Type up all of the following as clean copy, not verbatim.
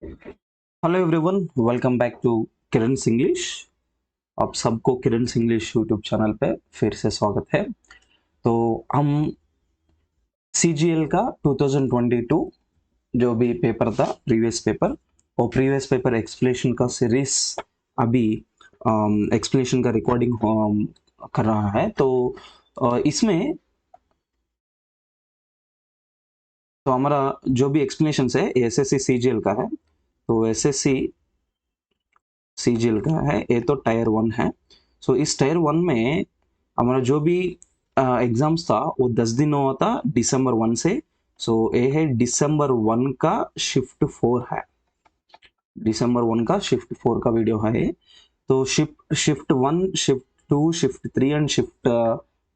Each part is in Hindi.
Hello everyone, welcome back to Kiran English. आप सबको किरण इंग्लिश यूट्यूब चैनल पे फिर से स्वागत है। तो हम सीजीएल का 2022 जो भी पेपर था, प्रीवियस पेपर, वो प्रीवियस पेपर एक्सप्लेनेशन का सीरीज अभी एक्सप्लेनेशन का रिकॉर्डिंग कर रहा है। तो इसमें तो हमारा जो भी एक्सप्लेनेशन है एसएससी सीजीएल का है। तो एसएससी सीजीएल का है, ये तो टायर 1 है। सो इस टायर 1 में हमारा जो भी एग्जाम्स था वो 10 दिन हुआ था, दिसंबर 1 से। सो ये है दिसंबर 1 का शिफ्ट 4 है। दिसंबर 1 का शिफ्ट 4 का वीडियो है ये। तो shift shift 1, shift 2, shift 3 and shift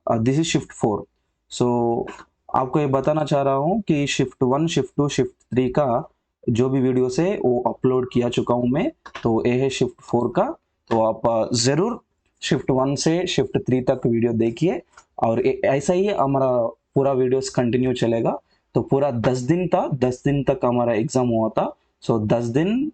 this is shift 4। सो आपको ये बताना चाह रहा हूँ कि शिफ्ट 1, शिफ्ट 2, शिफ्ट 3 का जो भी वीडियोस है वो अपलोड किया चुका हूँ मैं। तो ये है शिफ्ट 4 का। तो आप जरूर शिफ्ट 1 से शिफ्ट 3 तक वीडियो देखिए। और ऐसा ही हमारा पूरा वीडियोस कंटिन्यू चलेगा। तो पूरा 10 दिन था, 10 दिन तक हमारा एग्जाम हुआ था। सो 10 दिन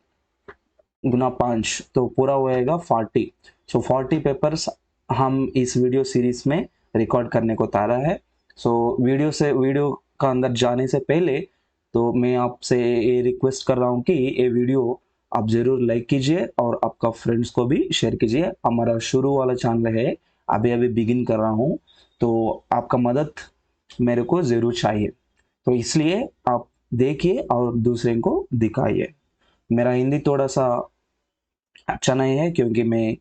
गुना 5 तो पूरा होएगा 40। सो 40 पेपर्स हम इस वीडियो सीरीज में रिकॉर्ड करने को तैयार है। सो वीडियो का अंदर जाने से पहले तो मैं आपसे ये रिक्वेस्ट कर रहा हूँ कि ये वीडियो आप जरूर लाइक कीजिए और आपका फ्रेंड्स को भी शेयर कीजिए। हमारा शुरू वाला चैनल है, अभी अभी बिगिन कर रहा हूँ, तो आपका मदद मेरे को जरूर चाहिए। तो इसलिए आप देखिए और दूसरे को दिखाइए। मेरा हिंदी थोड़ा सा अच्छा नहीं है क्योंकि मैं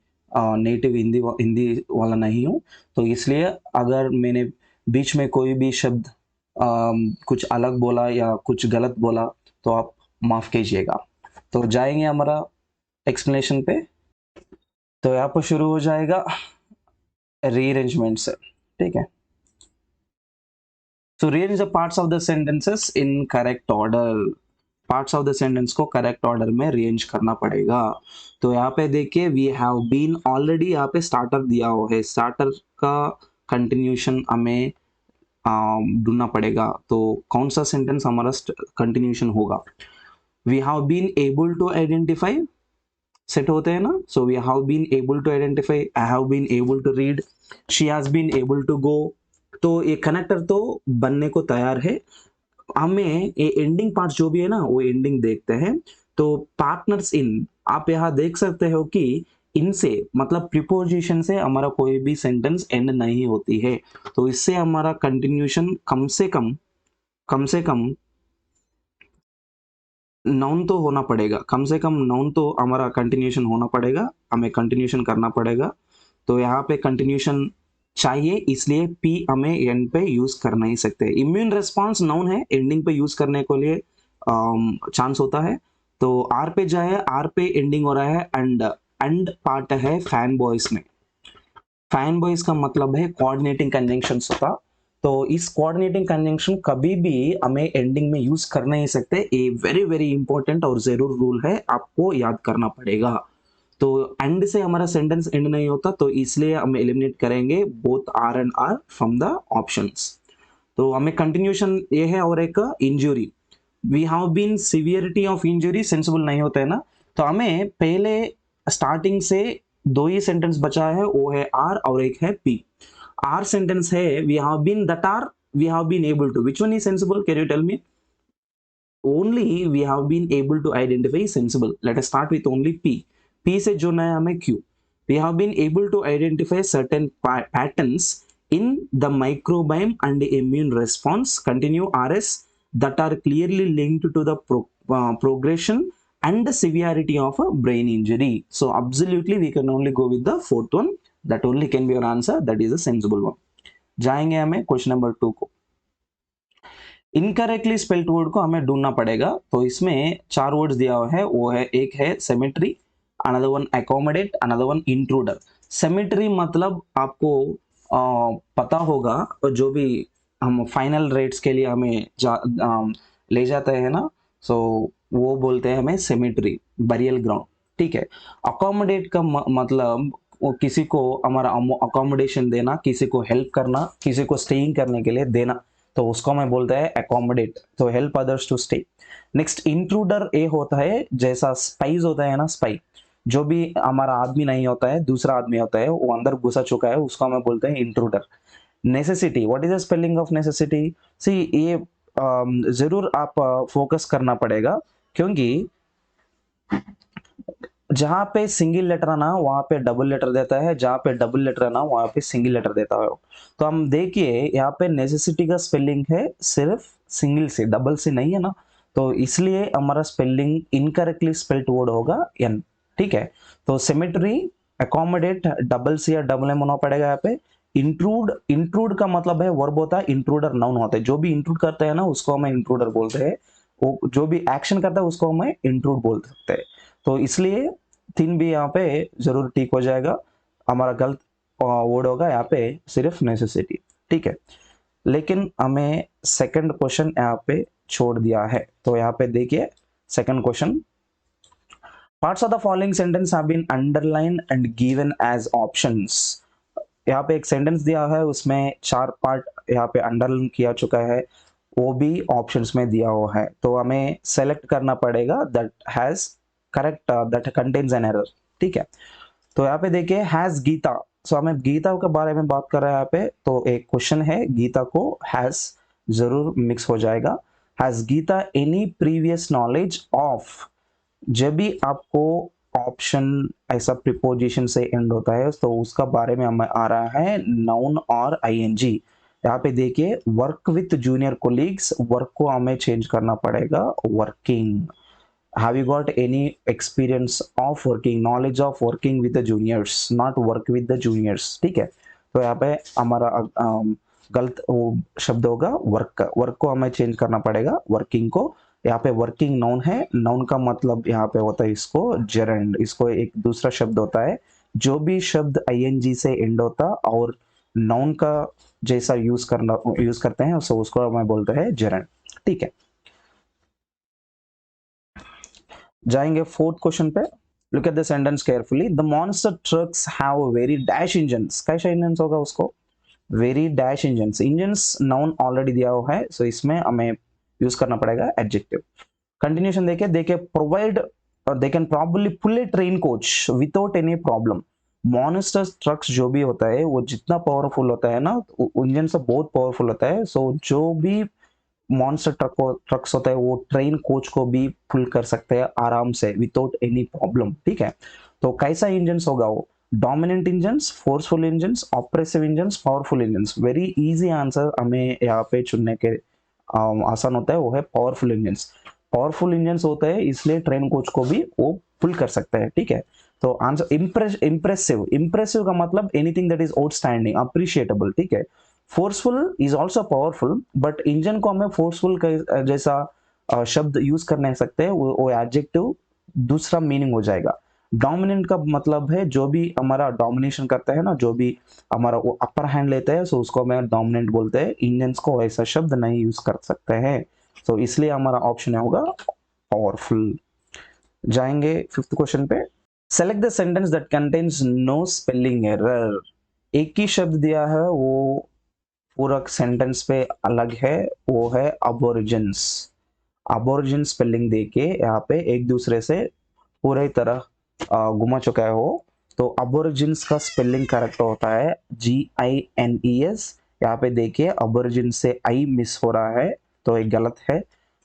नेटिव हिंदी वाला नहीं हूँ। तो इसलिए अगर मैंने बीच में कोई भी शब्द कुछ अलग बोला या कुछ गलत बोला तो आप माफ कीजिएगा। तो जाएंगे हमारा एक्सप्लेनेशन पे। तो यहाँ पर शुरू हो जाएगा रीअरेंजमेंट से। ठीक है। So rearrange the parts of the sentences in correct order. Parts of the sentence को करेक्ट ऑर्डर में रेंज करना पड़ेगा। तो यहाँ पे देखिए वी हैव बीन ऑलरेडी यहाँ पे स्टार्टर दिया हुआ है। स्टार्टर का कंटिन्यूशन हमें ढूंढना पड़ेगा। तो कौन सा सेंटेंस हमारा कंटिन्यूशन होगा। We have been able to identify set होते हैं ना। So we have been able to identify, I have been able to read, she has been able to go. तो ये कनेक्टर तो बनने को तैयार है। हमें ये एंडिंग पार्ट जो भी है ना वो एंडिंग देखते हैं। तो पार्टनर्स इन, आप यहाँ देख सकते हो कि इनसे मतलब प्रीपोजिशन से हमारा कोई भी सेंटेंस एंड नहीं होती है। तो इससे हमारा कंटिन्यूशन कम से कम नाउन तो होना पड़ेगा। कम से कम नाउन तो हमारा कंटिन्यूशन होना पड़ेगा, हमें कंटिन्यूशन करना पड़ेगा। तो यहाँ पे कंटिन्यूशन चाहिए, इसलिए पी हमें एंड पे यूज कर नहीं सकते। इम्यून रेस्पॉन्स नाउन है, एंडिंग पे यूज करने के लिए चांस होता है। तो आर पे जाए, आर पे एंडिंग हो रहा है एंड पार्ट है फैन बॉयज में। फैन बॉयज का मतलब है कोऑर्डिनेटिंग कंजंक्शन होता। तो इस कोऑर्डिनेटिंग कंजंक्शन कभी भी हमें एंडिंग में यूज कर नहीं सकते। ये वेरी वेरी इंपॉर्टेंट और जरूर रूल है, आपको याद करना पड़ेगा। तो एंड से हमारा सेंटेंस एंड नहीं होता, तो इसलिए हम एलिमिनेट करेंगे both R and R from the options. तो हमें कंटिन्यूशन ये है। और एक injury, we have been severity of injury sensible नहीं होता है ना। तो हमें पहले स्टार्टिंग से दो ही सेंटेंस बचा है, वो है आर और एक है पी। आर सेंटेंस है we have been that R we have been able to, which one is sensible, can you tell me. only we have been able to identify sensible. Let us start with only P. P से जो नया हमें Q. We have been able to identify certain patterns in the microbiome and the immune response. Continue RS that are clearly linked to the progression and the severity of a brain injury. So absolutely we can only go with the fourth one. That only can be your answer. That is a sensible one. जाएंगे हमें क्वेश्चन नंबर 2 को। इनकरेक्टली स्पेल्ड वर्ड को हमें ढूंढना पड़ेगा। तो इसमें 4 वर्ड्स दिया हुआ है, वो है एक है cemetery, another one accommodate, another one intruder. Cemetery मतलब आपको पता होगा, जो भी हम फाइनल रेट्स के लिए हमें ले जाते हैं ना, सो वो बोलते हैं हमें सेमेट्री, बरियल ग्राउंड। ठीक है। अकोमोडेट का मतलब वो किसी को हमारा अकोमोडेशन देना, किसी को हेल्प करना, किसी को स्टेइंग करने के लिए देना। तो उसको मैं बोलते हैं अकोमोडेट, तो help others to stay. Next intruder a होता है, जैसा स्पाइस होता है ना, स्पाई, जो भी हमारा आदमी नहीं होता है, दूसरा आदमी होता है, वो अंदर घुसा चुका है, उसको हमें बोलते हैं intruder. Necessity, what is the spelling of necessity? See ये जरूर आप फोकस करना पड़ेगा, क्योंकि जहां पे सिंगल लेटर आना वहां पे डबल लेटर देता है, जहां पे डबल लेटर आना वहां पे सिंगल लेटर देता है। तो हम देखिए यहाँ पे नेसेसिटी का स्पेलिंग है सिर्फ सिंगल से, डबल से नहीं है ना, तो इसलिए हमारा स्पेलिंग इनकरेक्टली स्पेल्ड वर्ड होगा एन। ठीक है, तो सिमेट्री, अकोमोडेट, डबल सी या डबल एम होना पड़ेगा यहाँ पे। इंट्रूड, इंट्रूड का मतलब है वर्ब होता है, इंट्रूडर नाउन होता है, जो भी इंट्रूड करते हैं ना उसको हमें इंट्रूडर बोलते हैं, वो जो भी एक्शन करता है उसको हमें इंट्रूड बोल सकते हैं। तो इसलिए तीन भी यहाँ पे जरूर ठीक हो जाएगा, हमारा गलत वर्ड होगा यहाँ पे सिर्फ नेसेसिटी। ठीक है, लेकिन हमें सेकंड क्वेश्चन यहाँ पे छोड़ दिया है, तो यहाँ पे देखिए second question, parts of the following sentence have been underline and given as options. यहाँ पे एक सेंटेंस दिया है, उसमें 4 पार्ट यहाँ पे अंडरलाइन किया चुका है, वो भी ऑप्शंस में दिया हुआ है, तो हमें सेलेक्ट करना पड़ेगा that has correct, that contains an error. ठीक है, तो यहाँ पे देखिए हैज गीता, सो हमें गीता के बारे में बात कर रहे हैं यहाँ पे, तो एक क्वेश्चन है, गीता को हैज जरूर मिक्स हो जाएगा। Has Geeta any previous knowledge of, जब भी आपको ऑप्शन ऐसा प्रिपोजिशन से एंड होता है तो उसका बारे में हमें आ रहा है नाउन और आईएनजी। यहाँ पे देखिए work with junior colleagues, work को हमें चेंज करना पड़ेगा working. Have you got any experience of working, knowledge of working with the juniors, not work with the juniors. ठीक है, तो यहाँ पे हमारा गलत शब्द होगा वर्क, वर्क को हमें चेंज करना पड़ेगा वर्किंग को। यहाँ पे वर्किंग नाउन है, नाउन का मतलब यहाँ पे होता है इसको जेरेंड, इसको एक दूसरा शब्द होता है, जो भी शब्द आईएनजी से एंड होता और नाउन का जैसा यूज करते हैं, सो उसको हमें बोलते हैं जेरेंड। ठीक है, जाएंगे फोर्थ क्वेश्चन पे। Look at the sentence carefully, the monster trucks have very dash engines, कैसा इंजन्स होगा उसको, very dash engines, engines noun already दिया हुआ है, सो इसमें हमें यूज करना पड़ेगा एडजेक्टिव। कंटिन्यूशन देखिए, देखिए provide, they can probably pull a train coach without any problem. Monster trucks जो भी होता है वो जितना पावरफुल होता है ना, इंजन से बहुत पावरफुल होता है, सो जो भी मॉन्स्टर ट्रक्स होता है वो ट्रेन कोच को भी पुल कर सकते हैं आराम से विदाउट एनी प्रॉब्लम। ठीक है, तो कैसा इंजन होगा वो, dominant engines, forceful engines, oppressive engines, powerful engines. Very easy answer हमें यहाँ पे चुनने के आसान होता है, वो है पावरफुल इंजन्स। पावरफुल इंजन्स होते हैं इसलिए ट्रेन कोच को भी वो पुल कर सकते हैं। ठीक है, तो आंसर इम्प्रेसिव, इम्प्रेसिव का मतलब anything that is outstanding, appreciable. ठीक है, forceful is also powerful, but engine को हमें फोर्सफुल जैसा शब्द यूज कर नहीं सकते, वो एडजेक्टिव दूसरा मीनिंग हो जाएगा। डोमिनेंट का मतलब है जो भी हमारा डोमिनेशन करता है ना, जो भी हमारा वो अपर हैंड लेता है, सो उसको हमें डोमिनेंट बोलते हैं। इंजन्स को ऐसा शब्द नहीं यूज कर सकते हैं, तो इसलिए हमारा ऑप्शन होगा पावरफुल। जाएंगे फिफ्थ क्वेश्चन पे, select the sentence that contains no spelling error. एक ही शब्द दिया है, वो पूरक सेंटेंस पे अलग है, वो है अबोरिजिन्स। अबोरिजिन स्पेलिंग देके यहाँ पे एक दूसरे से पूरी तरह घुमा चुका है वो, तो अबोरिजिन्स का स्पेलिंग करेक्ट होता है GINES। यहाँ पे देखिए अबोरिजिन से आई मिस हो रहा है, तो एक गलत है,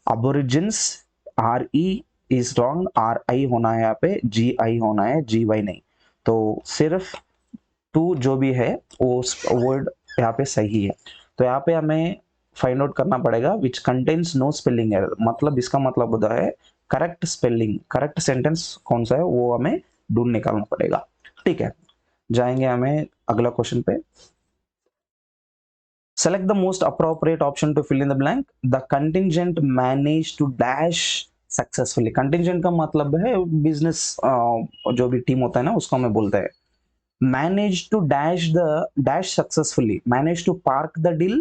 अबोरिजिन्स RE इज रॉन्ग, RI होना है यहाँ पे, GI होना है, GY नहीं। तो सिर्फ टू जो भी है वो वर्ड यहाँ पे सही है, तो यहाँ पे हमें फाइंड आउट करना पड़ेगा which contains no spelling error, मतलब इसका मतलब होता है करेक्ट स्पेलिंग, करेक्ट सेंटेंस कौन सा है वो हमें ढूंढ निकालना पड़ेगा। ठीक है, जाएंगे हमें अगला क्वेश्चन पे। Select the most appropriate option to fill in the blank, the contingent manage to dash successfully. Contingent का मतलब है बिजनेस, जो भी टीम होता है ना उसको हमें बोलते हैं। manage to dash successfully, manage to park the deal,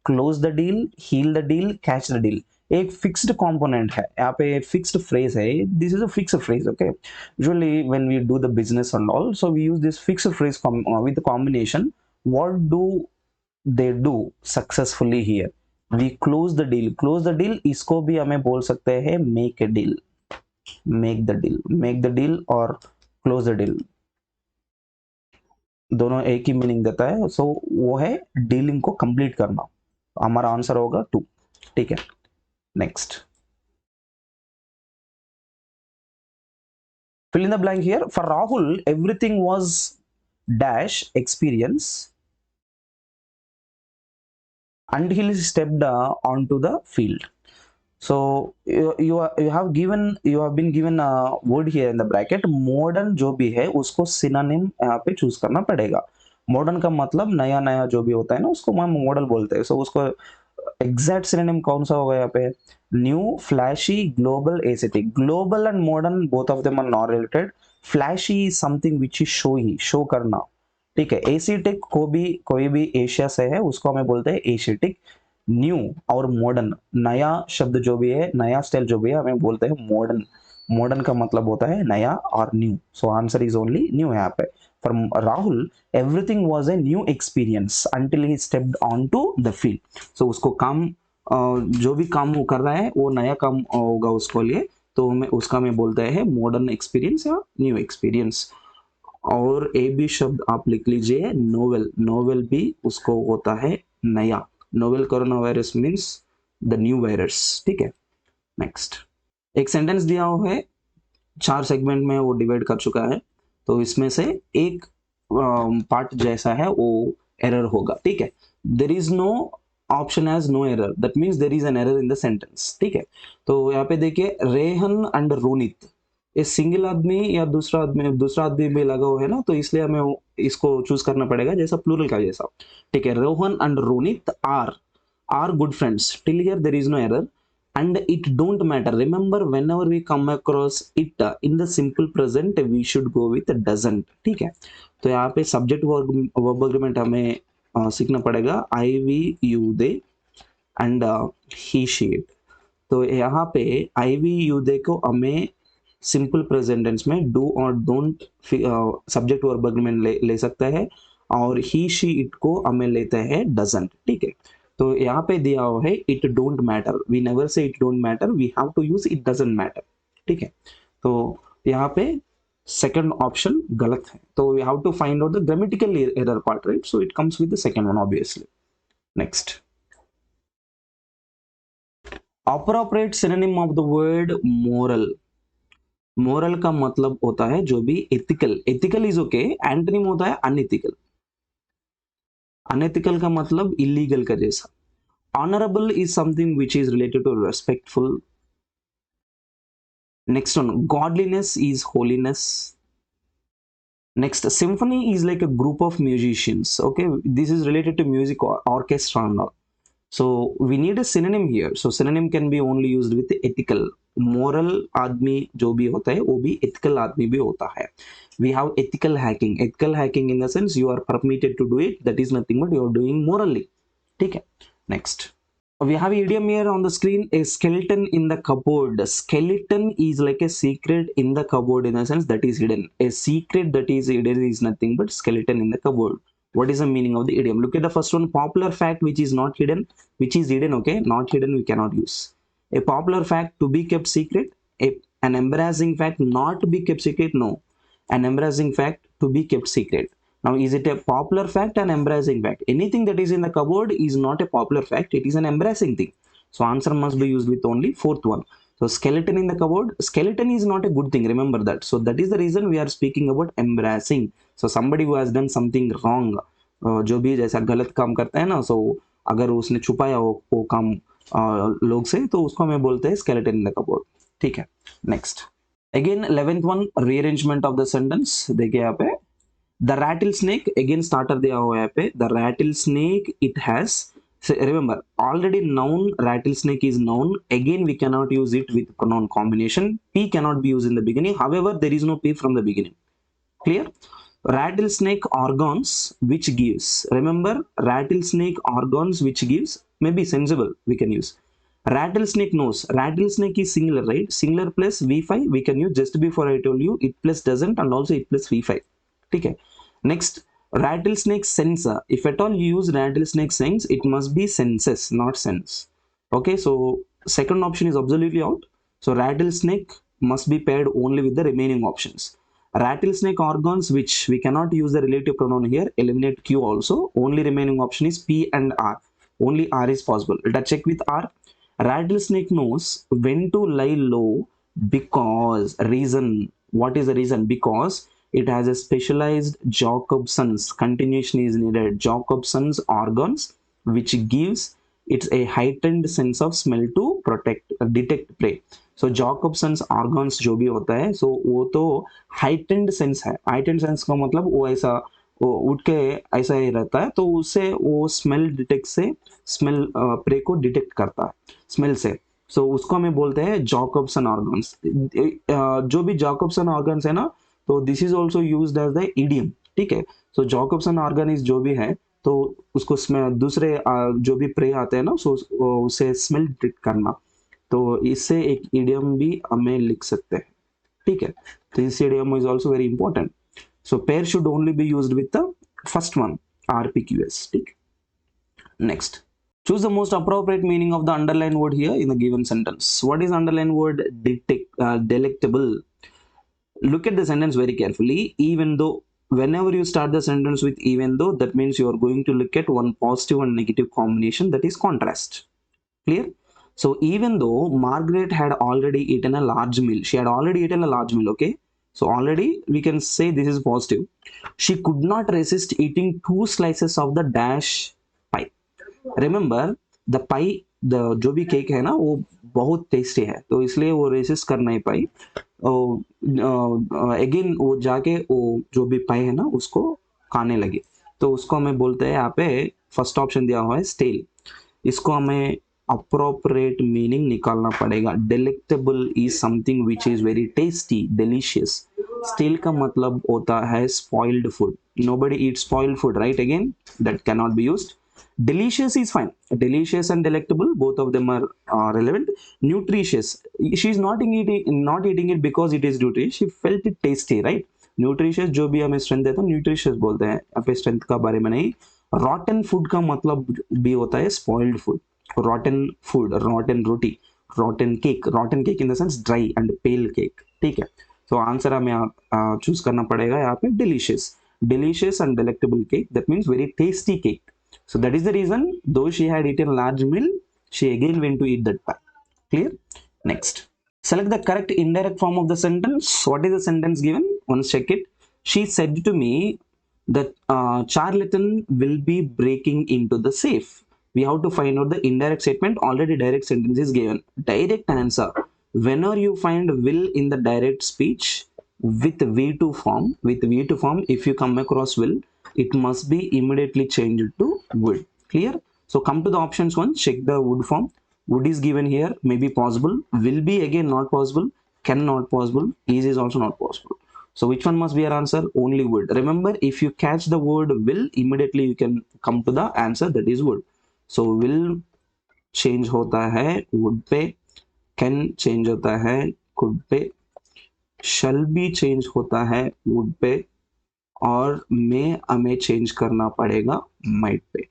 close the deal, heal the deal, catch the deal। एक फिक्स्ड कंपोनेंट है यहाँ पे, फिक्स्ड फ्रेज है, this is a fixed phrase. Okay, usually when we do the business and all, so we use this fixed phrase with combination, what do they do successfully here, we close the deal, close the deal इसको भी हमें बोल सकते हैं make a deal, make the deal, make the deal और क्लोज द डील दोनों एक ही मीनिंग देता है। सो वो है डीलिंग को कंप्लीट करना। हमारा आंसर होगा 2। ठीक है, next fill in the blank here. For Rahul everything was dash experience until he stepped onto the field. So you have been given a word here in the bracket, modern जो भी है उसको synonym यहाँ पे चूज करना पड़ेगा। मॉडर्न का मतलब नया नया जो भी होता है ना उसको हम मॉडल बोलते हैं। सो उसको एग्जैक्ट सिनोनिम कौन सा होगा यहाँ पे, new, flashy, global, aesthetic. Global and modern both of them are not related. Flashy is something which is showy, show करना। ठीक है, एशियाटिक को भी कोई भी एशिया से है उसको हमें बोलते हैं एशियाटिक। न्यू और मॉडर्न, नया शब्द जो भी है, नया स्टाइल जो भी है हमें बोलते हैं मॉडर्न। मॉडर्न का मतलब होता है नया और new. So answer is only new यहाँ पे। For Rahul everything was a new experience until he stepped on to the field. So उसको काम जो भी काम वो कर रहा है वो नया काम होगा उसको लिए, तो मैं उसका मैं बोलते हैं मॉडर्न एक्सपीरियंस या न्यू एक्सपीरियंस। और ए भी शब्द आप लिख लीजिए, नोवेल, नोवेल भी उसको होता है नया। Novel corona virus means the new virus. ठीक है, नेक्स्ट एक सेंटेंस दिया हुआ है, 4 सेगमेंट में वो डिवाइड कर चुका है, तो इसमें से एक पार्ट जैसा है वो एरर होगा। ठीक है, there is no option as no error, that means there is an error in the sentence. ठीक है, तो यहाँ पे देखिए रेहन एंड रोनित, ये सिंगल आदमी या दूसरा आदमी भी लगा हुआ है ना, तो इसलिए हमें इसको चूज करना पड़ेगा जैसा प्लूरल का जैसा। ठीक है, Rohan and Ronit are good friends, till here there is no error and it don't matter. Remember whenever we come across it in the simple present we should go with doesn't। ठीक है, तो यहाँ पे सब्जेक्ट वर्ब एग्रीमेंट हमें सीखना पड़ेगा, I we you they and he she it. तो यहाँ पे आई वी यू दे को हमें सिंपल प्रेजेंट टेंस में डू और डोंट सब्जेक्ट वर्ब एग्रीमेंट ले सकता है, और ही शी इट को हमें लेते हैं डजंट। ठीक है, तो यहाँ पे दिया हुआ है it don't matter, we never say it don't matter, we have to use it doesn't matter. ठीक है, तो यहाँ पे सेकंड ऑप्शन गलत है, तो we have to find out the grammatical error part, right? So it comes with the second one obviously. Next, appropriate synonym of the word moral। Moral का मतलब होता है जो भी ethical, ethical is okay, antonym होता है अनएथिकल। अनएथिकल का मतलब इलीगल का जैसा। Honourable is something which is related to respectful. Next one, godliness is holiness. Next, symphony is like a group of musicians. Okay, this is related to music or orchestra and all. So we need a synonym here. So synonym can be only used with ethical। moral आदमी जो भी होता है वो भी ethical आदमी भी होता है। We have ethical hacking। ethical hacking in the sense you are permitted to do it, that is nothing but you are doing morally। ठीक है, next we have idiom here on the screen, a skeleton in the cupboard। skeleton is like a secret in the cupboard in the sense that is hidden। a secret that is hidden is nothing but skeleton in the cupboard। what is the meaning of the idiom? Look at the first one, popular fact which is not hidden, which is hidden, okay, not hidden we cannot use। a popular fact to be kept secret, an embarrassing fact not to be kept secret, no, an embarrassing fact to be kept secret। now is it a popular fact and embarrassing fact? anything that is in the cupboard is not a popular fact, it is an embarrassing thing। so answer must be used with only fourth one। so skeleton in the cupboard, skeleton is not a good thing, remember that। so that is the reason we are speaking about embarrassing। so somebody who has done something wrong, जो भी जैसा गलत काम करता है ना, so अगर उसने छुपाया वो काम लोग से, तो उसको हमें बोलते हैं skeleton in the cupboard। ठीक है, next again 11th one, rearrangement of the sentence. देखिए यहाँ पे the rattlesnake, again starter दिया हुआ है पे, the rattlesnake it has, so remember already noun rattlesnake is noun, again we cannot use it with pronoun combination, p cannot be used in the beginning, however there is no p from the beginning, clear? rattlesnake organs which gives, remember rattlesnake organs which gives, maybe sensible we can use। rattlesnake nose, rattlesnake is singular, right? singular plus v5 we can use, just before I told you it plus doesn't and also it plus v5। ठीक है, next Rattlesnake sense. If at all you use rattlesnake sense, it must be senses, not sense. Okay, so second option is absolutely out. So rattlesnake must be paired only with the remaining options. Rattlesnake organs, which we cannot use the relative pronoun here, eliminate Q also. Only remaining option is P and R. Only R is possible. Let us check with R. Rattlesnake knows when to lie low because reason. What is the reason? Because it has a specialized Jacobson's, continuation is needed, Jacobson's organs, which gives it's a heightened sense of smell to protect detect prey. So Jacobson's organs जो भी होता है, so वो तो heightened sense है. Heightened sense का मतलब वो ऐसा वो उठ के ऐसा ही रहता है, तो उससे वो स्मेल डिटेक्ट से स्मेल प्रे को डिटेक्ट करता है स्मेल से. सो उसको हमें बोलते हैं जॉकब्सन ऑर्गन्स. जो भी जॉकब्सन ऑर्गन्स है ना, तो this is also used as the idiom. ठीक है, सो जॉकब्सन ऑर्गन जो भी है, तो उसको दूसरे जो भी प्रे आते हैं ना, सो उसे स्मेल डिटेक्ट करना, तो इससे एक इडियम भी हमें लिख सकते हैं. ठीक है, तो this idiom is also very important. So pair should only be used with the first one, RPQS. ठीक. Next, choose the most appropriate meaning of the underlined word here in the given sentence. What is underlined word? Delectable. Look at the sentence very carefully. Even though, whenever you start the sentence with even though, that means you are going to look at one positive and negative combination, that is contrast. Clear? So even though Margaret had already eaten a large meal, she had already eaten a large meal. Okay, so already we can say this is positive. She could not resist eating 2 slices of the dash pie. Remember the pi, the जो भी केक है ना, वो बहुत टेस्टी है, तो इसलिए वो रेसिस्ट कर नहीं पाई. अगेन वो जाके वो जो भी पाई है ना उसको खाने लगी. तो उसको हमें बोलते हैं, यहाँ पे फर्स्ट ऑप्शन दिया हुआ है स्टेल. इसको हमें अप्रोप्रिएट मीनिंग निकालना पड़ेगा. Delectable is something which is very tasty, delicious. Stale का मतलब होता है spoiled food. Nobody eat spoiled food, right? Again that can not be used. Delicious is fine. Delicious and delectable, both of them are relevant. Nutritious, she's not eating it because it is nutritious. She felt it tasty, right? Nutritious जो भी हमें strength देता है, nutritious बोलते हैं. अपने strength का बारे में नहीं. Rotten food का मतलब भी होता है spoiled food. Rotten food, rotten roti, rotten cake in the sense dry and pale cake. ठीक है, तो आंसर हमें चूज करना पड़ेगा यहाँ पे delicious and delectable cake. That means very tasty cake. So that is the reason, though she had eaten a large meal, she again went to eat that pie. Clear? Next, select the correct indirect form of the sentence. What is the sentence given? Once check it. She said to me that charlatan will be breaking into the safe. We have to find out the indirect statement. Already direct sentence is given. Direct answer, whenever you find will in the direct speech with V2 form, if you come across will, it must be immediately changed to would. Clear? So come to the options one, check the would form. Would is given here, may be possible. Will be again not possible. Can not possible. Is also not possible. So which one must be your answer? Only would. Remember, if you catch the word will, immediately you can come to the answer, that is would. So will change होता है would पे, can change होता है could पे, shall be change होता है would पे, और में हमें चेंज करना पड़ेगा माइट पे.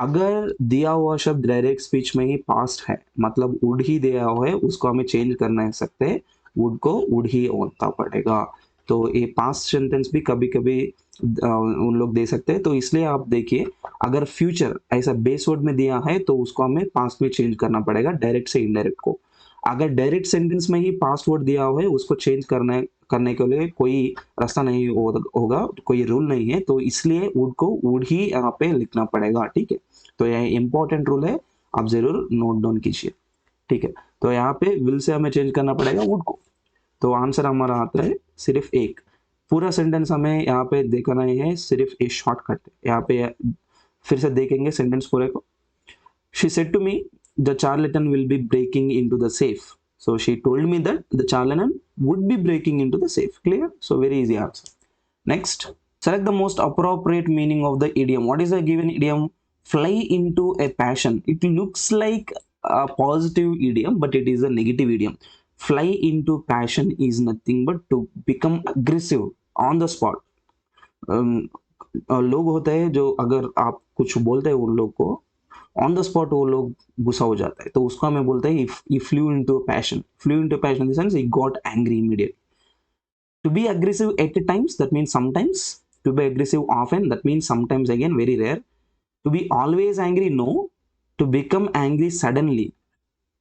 अगर दिया हुआ शब्द डायरेक्ट स्पीच में ही पास्ट है, मतलब वुड ही दिया हुआ है, उसको हमें चेंज कर नहीं सकते, वुड को वुड ही होता पड़ेगा. तो ये पास्ट सेंटेंस भी कभी कभी उन लोग दे सकते हैं. तो इसलिए आप देखिए, अगर फ्यूचर ऐसा बेस वर्ड में दिया है तो उसको हमें पास्ट में चेंज करना पड़ेगा, डायरेक्ट से इनडायरेक्ट को. अगर डायरेक्ट सेंटेंस में ही पास्ट वर्ड दिया हुआ है, उसको चेंज करने के लिए कोई रास्ता नहीं होगा, कोई रूल नहीं है, तो इसलिए वुड को वुड ही यहाँ पे लिखना पड़ेगा. ठीक है, तो यह इंपॉर्टेंट रूल है, आप जरूर नोट डाउन कीजिए. ठीक है, तो यहाँ पे विल से हमें चेंज करना पड़ेगा वुड को. तो आंसर हमारा आता है सिर्फ एक. पूरा सेंटेंस हमें यहाँ पे देखना है, सिर्फ एक शॉर्टकट. यहाँ पे फिर से देखेंगे सेंटेंस पूरे को. She said to me, the charlatan will be breaking into the safe. So she told me that the charlatan would be breaking into the safe. Clear? So very easy answer. Next, select the most appropriate meaning of the idiom. What is the given idiom? Fly into a passion. It looks like a positive idiom, but it is a negative idiom. Fly into passion is nothing but to become aggressive on the spot. लोग होते हैं जो अगर आप कुछ बोलते हैं उन लोग को ऑन द स्पॉट वो लोग गुस्सा हो जाता है, तो उसको हमें बोलते हैं he flew into passion, flew into passion in the sense he got angry immediate. To be aggressive at times, that means sometimes. To be aggressive often, that means sometimes, again very rare. To be always angry, no. To become angry suddenly,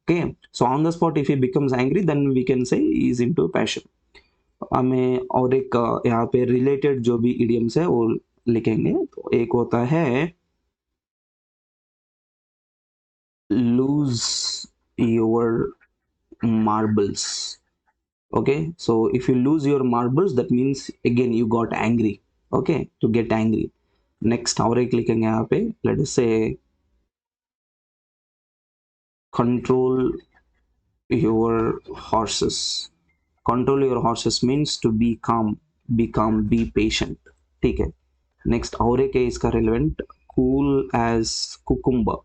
okay. So on the spot if he becomes angry, then we can say he is into passion. हमें और एक यहाँ पे रिलेटेड जो भी इडियम्स है वो लिखेंगे. तो एक होता है lose your marbles. Okay, so if you lose your marbles, that means again you got angry. Okay, to get angry. Next और एक लिखेंगे यहाँ पे, let us say control your horses. Control your horses means to be calm, be patient. ठीक है. Next और एक है इसका relevant, cool as cucumber.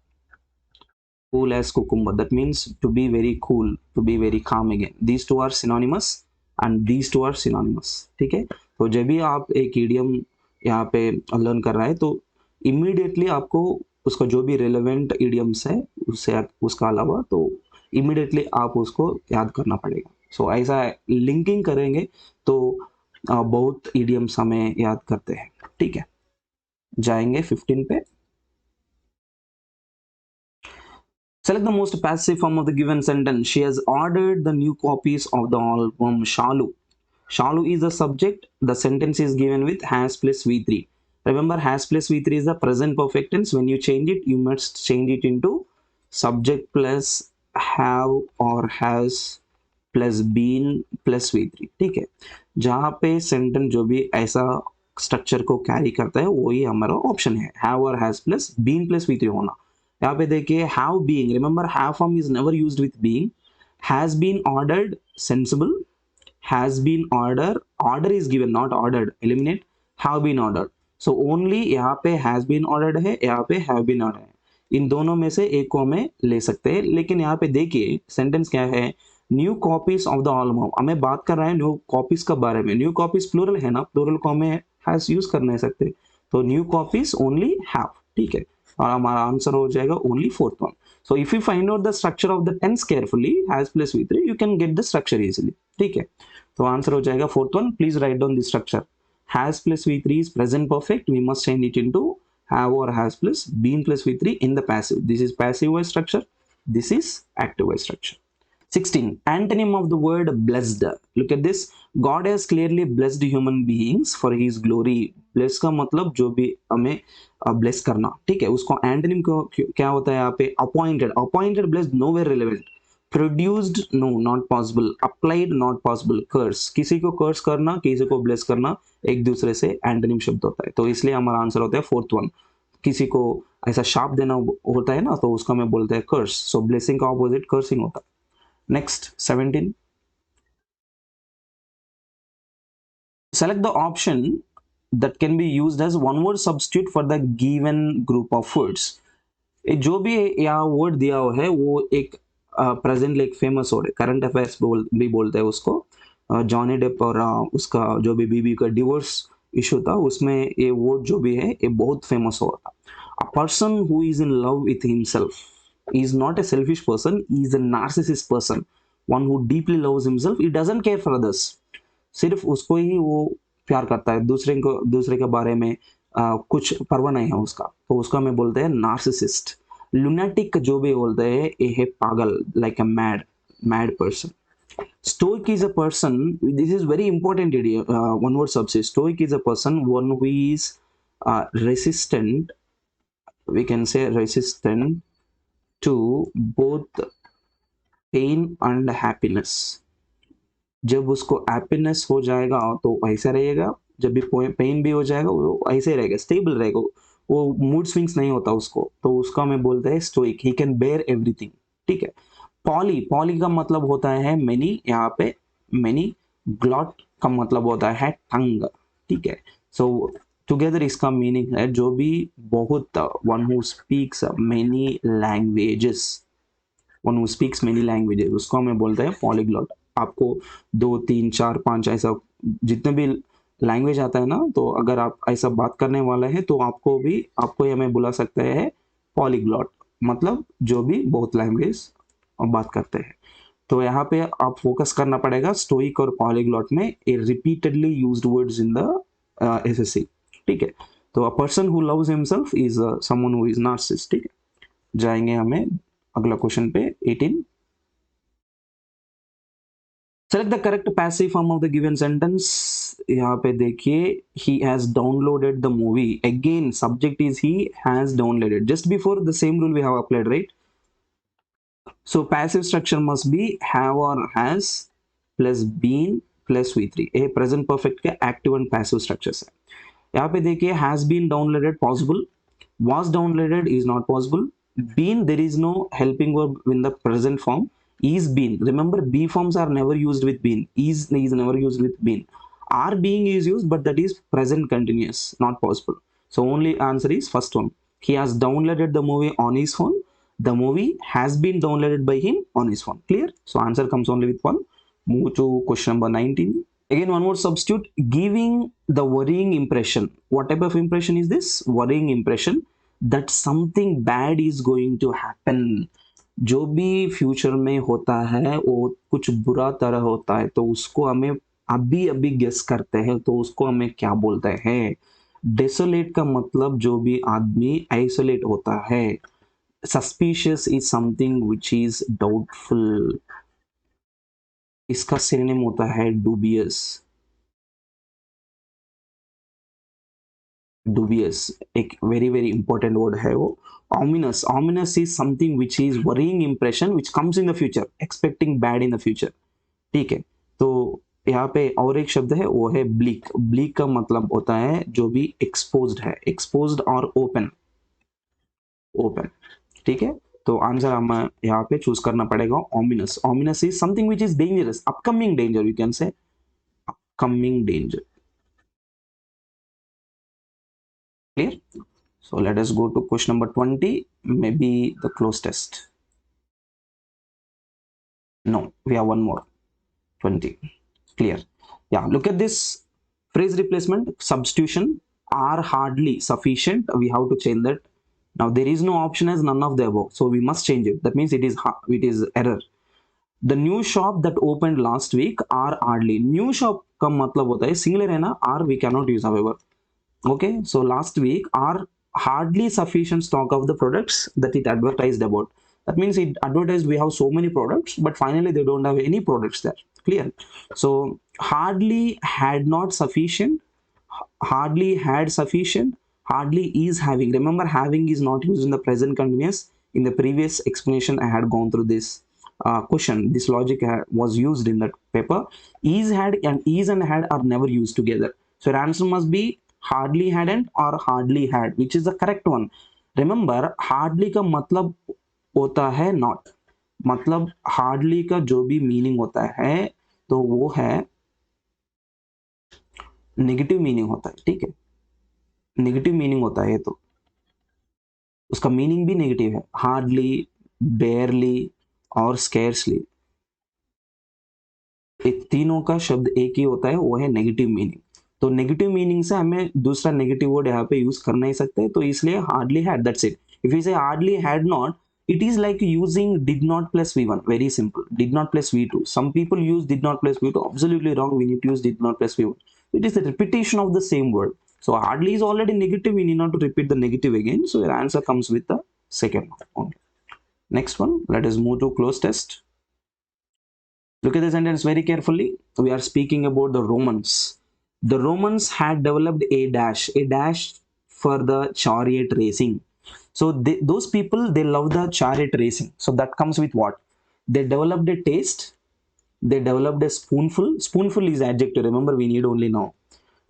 Cool as cucumber, that means to be very cool, to be very calm. Again these two are synonymous and these two are synonymous. ठीक है. तो जब भी आप एक idiom यहाँ पे लर्न कर रहा है तो इमीडिएटली आपको उसका जो भी रिलेवेंट idioms है उससे उसका अलावा तो इमीडिएटली आप उसको याद करना पड़ेगा. सो ऐसा लिंकिंग करेंगे तो बहुत idioms हमें याद करते हैं. ठीक है, जाएंगे 15 पे. Select the most passive form of the given sentence. She has ordered the new copies of the album Shalu. Shalu is the subject. The sentence is given with has plus V3. Remember, has plus V3 is the present perfect tense. When you change it, you must change it into subject plus have or has plus been plus V3. ठीक है, जहां पे सेंटेंस जो भी ऐसा स्ट्रक्चर को कैरी करता है वही हमारा ऑप्शन है, हैव और has plus been plus V3 होना. यहाँ पे देखिए have being, remember have form is never used with being. Has been ordered, sensible. has been order is given not ordered, eliminate. have been ordered, so only यहाँ पे has been ordered है, यहाँ पे have been ordered है. इन दोनों में से एक को हमें ले सकते हैं. लेकिन यहाँ पे देखिए सेंटेंस क्या है, new copies of the album. हमें बात कर रहे हैं न्यू कॉपीज के बारे में. न्यू कॉपीज प्लूरल है ना, प्लूरल को हमें हैज यूज कर नहीं सकते, तो न्यू कॉपीज ओनली हैव. ठीक है, और हमारा आंसर हो जाएगा only fourth one. So if you find out the structure of the tense carefully, has plus V3, you can get the structure easily. ठीक है, तो आंसर हो जाएगा fourth one. Please write down the structure. Has plus V3 is present perfect. We must change it into have or has plus been plus V3 in the passive. This is passive voice structure. This is active voice structure. 16. Antonym of the word blessed. Look at this. God has clearly blessed human beings for his glory. Bless का मतलब जो भी हमें ब्लेस करना. ठीक है, उसको एंटोनिम को क्या होता है यहाँ पे, appointed. Appointed blessed nowhere relevant. Produced no not possible. Applied not possible. Curse, किसी को कर्स करना, किसी को ब्लेस करना एक दूसरे से एंटोनिम शब्द होता है. तो इसलिए हमारा आंसर होता है फोर्थ वन. किसी को ऐसा शाप देना होता है ना, तो उसका मैं बोलते हैं कर्स. सो ब्लेसिंग का ऑपोजिट कर्सिंग होता है. Next, 17. Select the option that can be used as one word substitute for the given group of words. जो भी यहाँ वर्ड दिया हुआ है वो एक प्रेजेंटली एक फेमस वर्ड है. करंट अफेयर्स भी बोलते हैं उसको. जॉनी डेप और उसका जो भी बीबी का डिवोर्स इशू था उसमें ये वर्ड जो भी है ये बहुत फेमस हुआ था. अ person who is in love with himself is not a selfish person, he is a narcissist person, one who deeply loves himself. He doesn't care for others. सिर्फ उसको ही वो प्यार करता है, दूसरे के बारे में कुछ परवाह नहीं है उसका, तो उसका मैं बोलते हैं नार्सिसिस्ट. लुनेटिक जो भी बोलते हैं ये है पागल, like a mad person. Stoic is a person, this is very important idea, one word substitute. Stoic is a person one who is resistant, we can say resistant to both pain and happiness. जब उसको हैप्पीनेस हो जाएगा तो ऐसा रहेगा, जब भी पेन भी हो जाएगा वो ऐसे रहेगा, स्टेबल रहेगा, वो मूड स्विंग्स नहीं होता उसको, तो उसका मैं बोलते हैं stoic. He can bear everything. ठीक है. पॉली का मतलब होता है मेनी, यहाँ पे मेनी. ग्लॉट का मतलब होता है टंग. ठीक है. सो टुगेदर इसका मीनिंग है जो भी बहुत, one who speaks many languages. One who speaks many languages उसको हमें बोलते हैं पॉलीग्लॉट. आपको 2 3 4 5 ऐसा जितने भी लैंग्वेज आता है ना, तो अगर आप ऐसा बात करने वाले हैं तो आपको ये हमें बुला सकते हैं पॉलीग्लॉट, मतलब जो भी बहुत लैंग्वेज बात करते हैं। तो यहाँ पे आप फोकस करना पड़ेगा स्टोइक और पॉलीग्लॉट में a repeatedly used words in the SSC. ठीक है, तो a person who loves himself is someone who is narcissist. ठीक है, जाएंगे हमें अगला क्वेश्चन पे 18। Select the correct passive form of the given sentence. यहाँ पे देखिए, he has downloaded the movie, again subject is he has downloaded, just before the same rule we have applied, right? So passive structure must be have or has plus been plus v3। ये present perfect के active and passive structures है। यहाँ पे देखिए has been downloaded possible, was downloaded is not possible, been there is no helping verb in the present form, is been, remember b forms are never used with been, is never used with been, are being is used but that is present continuous, not possible. So only answer is first one. He has downloaded the movie on his phone, the movie has been downloaded by him on his phone. Clear? So answer comes only with one. Move to question number 19. Again one more substitute, giving the worrying impression. What type of impression is this? Worrying impression that something bad is going to happen। जो भी फ्यूचर में होता है वो कुछ बुरा तरह होता है, तो उसको हमें अभी अभी गेस करते हैं, तो उसको हमें क्या बोलते हैं? डेसोलेट का मतलब जो भी आदमी आइसोलेट होता है। Suspicious is something which is doubtful, इसका सिनोनिम होता है डूबियस। डूबियस एक वेरी वेरी इंपॉर्टेंट वर्ड है वो। ominous, ominous is something which is worrying impression which comes in the future, expecting bad in the future। ठीक है, तो यहाँ पे और एक शब्द है वो है ब्लीक। ब्लीक का मतलब होता है जो भी एक्सपोज्ड है, एक्सपोज्ड और ओपन, ओपन। ठीक है, तो आंसर हमें यहाँ पे चूज करना पड़ेगा ominous। ominous is something which is dangerous, upcoming danger, you can say upcoming danger। Clear? So let us go to question number 20, maybe the close test. No, we have one more, 20. Clear? Yeah, look at this phrase replacement, substitution, are hardly sufficient. We have to change that. Now there is no option as none of the above, so we must change it. That means it is error। The new shop that opened last week are hardly। New shop का मतलब होता है singular है ना, are we cannot use however। Okay, so last week are hardly sufficient stock of the products that it advertised about। That means it advertised we have so many products, but finally they don't have any products there। Clear? So hardly had not sufficient, hardly had sufficient, hardly is having। Remember having is not used in the present continuous. In the previous explanation I had gone through this question, this logic was used in that paper। Is had and had are never used together, so your answer must be hardly hadn't or hardly had, which is the correct one। remember hardly का मतलब होता है not, मतलब hardly का जो भी मीनिंग होता है तो वो है नेगेटिव मीनिंग होता है। ठीक है, नेगेटिव मीनिंग होता है, तो उसका मीनिंग भी नेगेटिव है। हार्डली, बेयरली और स्केर्सली, एक तीनों का शब्द एक ही होता है, वो है नेगेटिव मीनिंग। तो नेगेटिव मीनिंग से हमें दूसरा नेगेटिव वर्ड यहाँ पे यूज कर नहीं सकते, तो इसलिए hardly had, that's it. If you say hardly had not, it is like using did not plus v1, very simple, did not plus v2। some people use did not plus v2, absolutely wrong, we need to use did not plus v1। it is the repetition of the same word, so hardly is already negative, we need not to repeat the negative again, so your answer comes with the second one only। next one, let us move to close test। look at the sentence very carefully, we are speaking about the Romans। the Romans had developed a dash for the chariot racing। so those people, they love the chariot racing, so that comes with what? They developed a taste, they developed a spoonful, spoonful is adjective, remember we need only now।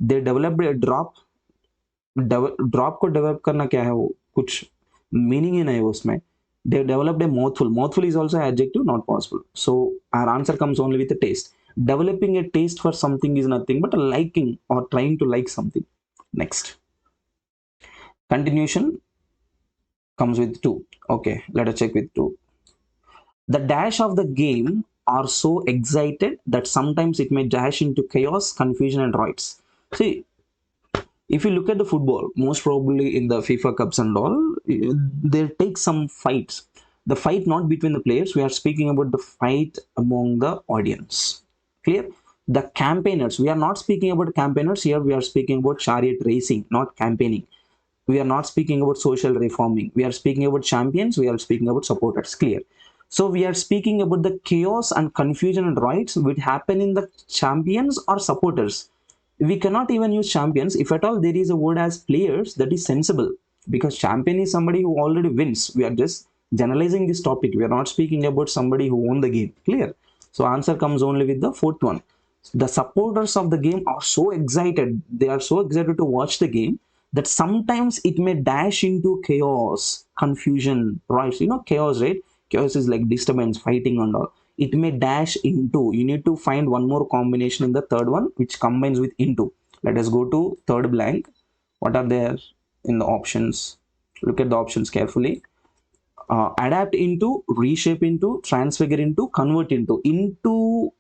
they developed a drop, drop को डेवलप करना क्या है, वो कुछ मीनिंग ही नहीं है उसमें। they developed a mouthful, mouthful is also adjective, not possible, so our answer comes only with a taste। developing a taste for something is nothing but a liking or trying to like something। next, continuation comes with 2। okay, let us check with 2। the dash of the game are so excited that sometimes it may dash into chaos, confusion and riots। See, if you look at the football, most probably in the FIFA cups and all, they take some fights. The fight not between the players, we are speaking about the fight among the audience. Clear? The campaigners, we are not speaking about campaigners here, we are speaking about chariot racing, not campaigning. We are not speaking about social reforming, we are speaking about champions, we are speaking about supporters. Clear? So we are speaking about the chaos and confusion and riots which happen in the champions or supporters. We cannot even use champions. If at all there is a word as players, that is sensible, because champion is somebody who already wins. We are just generalizing this topic, we are not speaking about somebody who won the game. Clear? So answer comes only with the fourth one. The supporters of the game are so excited, they are so excited to watch the game, that sometimes it may dash into chaos, confusion, right? Chaos, right? Chaos is like disturbance, fighting and all. It may dash into, you need to find one more combination in the third one which combines with into. Let us go to third blank. What are there in the options? Look at the options carefully. Adapt into, reshape into, transfigure into, convert into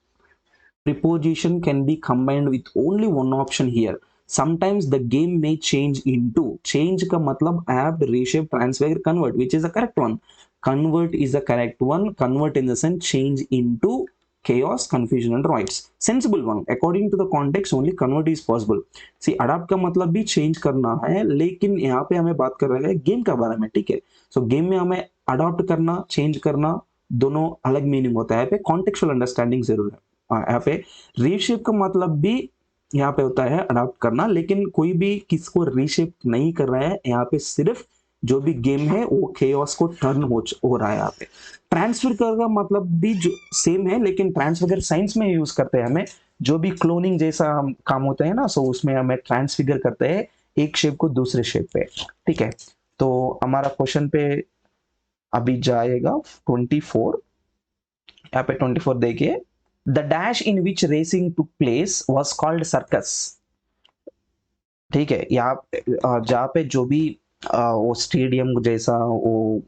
preposition can be combined with only one option here. Sometimes the game may change into. Change ka matlab adapt, reshape, transfigure, convert. Which is the correct one? Convert is the correct one. Convert in the sense change into chaos, confusion and riots. Sensible one. According to the context, only convert is possible. See, adapt का मतलब भी change करना है, लेकिन यहाँ पे हमें बात कर रहे हैं गेम का बारे में, ठीक है? So गेम में हमें अडॉप्ट करना, चेंज करना, दोनों अलग मीनिंग होता है। यहाँ पे कॉन्टेक्चुअल अंडरस्टैंडिंग जरूर है। यहाँ पे रीशेप का मतलब भी यहाँ पे होता है अडॉप्ट करना, लेकिन कोई भी किसको रीशेप नहीं कर रहा है, यहाँ पे सिर्फ जो भी गेम है वो केओस को टर्न हो रहा है। यहाँ पे ट्रांसफर का मतलब भी जो सेम है, लेकिन ट्रांसफिगर साइंस में यूज करते हैं हमें, जो भी क्लोनिंग जैसा काम होता है ना, सो उसमें हमें ट्रांसफिगर करते हैं एक शेप को दूसरे शेप पे, ठीक है? तो हमारा क्वेश्चन पे अभी जाएगा 24। यहाँ पे 24 देखिए, the dash in which racing took place was called circus. ठीक है, यहाँ जहाँ पे जो भी वो स्टेडियम जैसा वो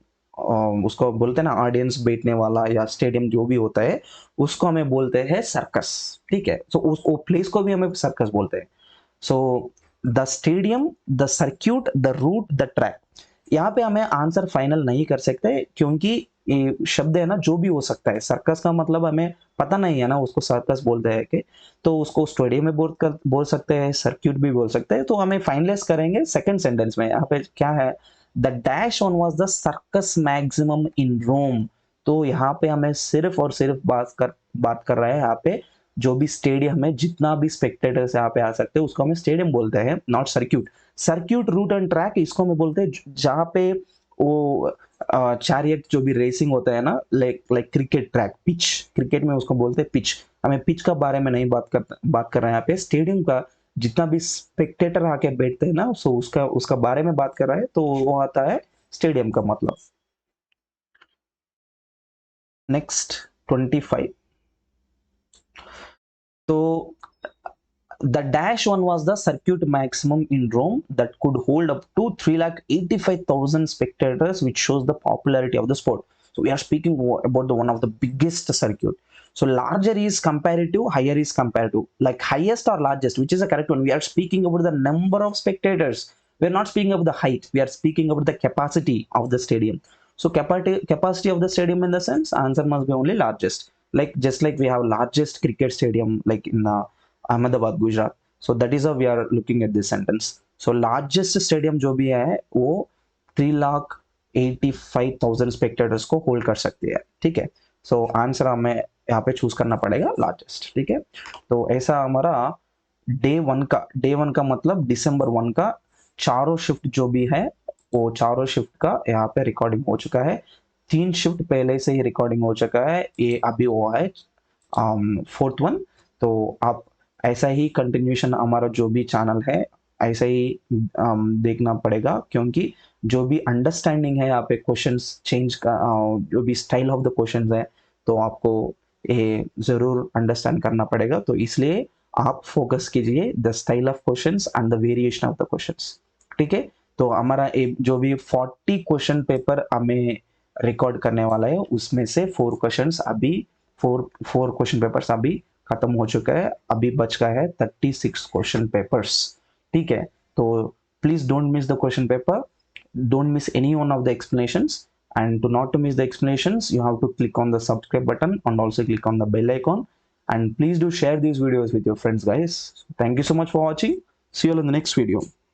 उसको बोलते हैं ना, ऑडियंस बैठने वाला या स्टेडियम जो भी होता है, उसको हमें बोलते हैं सर्कस। ठीक है, तो उस प्लेस को भी हमें सर्कस बोलते हैं। So the stadium, the circuit, the route, the track. यहाँ पे हमें आंसर फाइनल नहीं कर सकते, क्योंकि ये शब्द है ना, जो भी हो सकता है। सर्कस का मतलब हमें पता नहीं है ना, उसको सर्कस बोलते हैं कि, तो उसको स्टेडियम में बोल सकते हैं, सर्क्यूट भी बोल सकते हैं। तो हमें फाइनलाइज करेंगे सेकंड सेंटेंस में। यहाँ पे क्या है, the dash on was the circus maximum in Rome. तो यहाँ पे हमें सिर्फ और सिर्फ बात कर रहा है यहाँ पे, जो भी स्टेडियम है, जितना भी स्पेक्टेटर्स यहाँ पे आ सकते हैं, उसको हमें स्टेडियम बोलते हैं, not circuit. Circuit, route and track इसको हमें बोलते हैं जहाँ पे वो चैरियट जो भी रेसिंग होता है ना, like cricket track, pitch, cricket में उसको बोलते हैं पिच। हमें पिच का बारे में नहीं बात कर रहे हैं यहाँ पे, स्टेडियम का जितना भी स्पेक्टेटर आके बैठते हैं ना, सो उसका बारे में बात कर रहा है, तो वो आता है स्टेडियम का मतलब। नेक्स्ट 25। तो the dash one was the circuit maximum in Rome that could hold up to 385,000 spectators, which shows the popularity of the sport. So we are speaking about the one of the biggest circuit. So larger is comparative, higher is comparative. Like highest or largest, which is the correct one? We are speaking about the number of spectators. We are not speaking about the height. We are speaking about the capacity of the stadium. So capacity of the stadium, in the sense, answer must be only largest. Like just like we have largest cricket stadium like in Ahmedabad, Gujarat. So that is how we are looking at this sentence. So largest stadium जो भी है वो 3,85,000 स्पेक्टेटर्स को होल्ड कर सकती है। ठीक है, सो आंसर हमें यहाँ पे चूज करना पड़ेगा लार्जेस्ट। ठीक है, तो ऐसा हमारा डे वन का मतलब दिसंबर 1 का चारों शिफ्ट जो भी है, वो चारों शिफ्ट का यहाँ पे रिकॉर्डिंग हो चुका है। 3 शिफ्ट पहले से ही रिकॉर्डिंग हो चुका है, ये अभी हुआ है 4th वन। तो आप ऐसा ही कंटिन्यूशन हमारा जो भी चैनल है ऐसा ही देखना पड़ेगा, क्योंकि जो भी अंडरस्टैंडिंग है यहाँ पे क्वेश्चंस चेंज का, जो भी स्टाइल ऑफ द क्वेश्चंस है, तो आपको ये जरूर अंडरस्टैंड करना पड़ेगा। तो इसलिए आप फोकस कीजिए the style of questions and the variation of the questions. ठीक है, तो हमारा जो भी 40 क्वेश्चन पेपर हमें रिकॉर्ड करने वाला है, उसमें से 4 क्वेश्चन पेपर्स अभी खत्म हो चुका है, अभी बच गया है 36 क्वेश्चन पेपर्स। ठीक है, तो please don't miss the question paper, don't miss any one of the explanations, and to not to miss the explanations you have to click on the subscribe button and also click on the bell icon, and please do share these videos with your friends guys. Thank you so much for watching, see you all in the next video.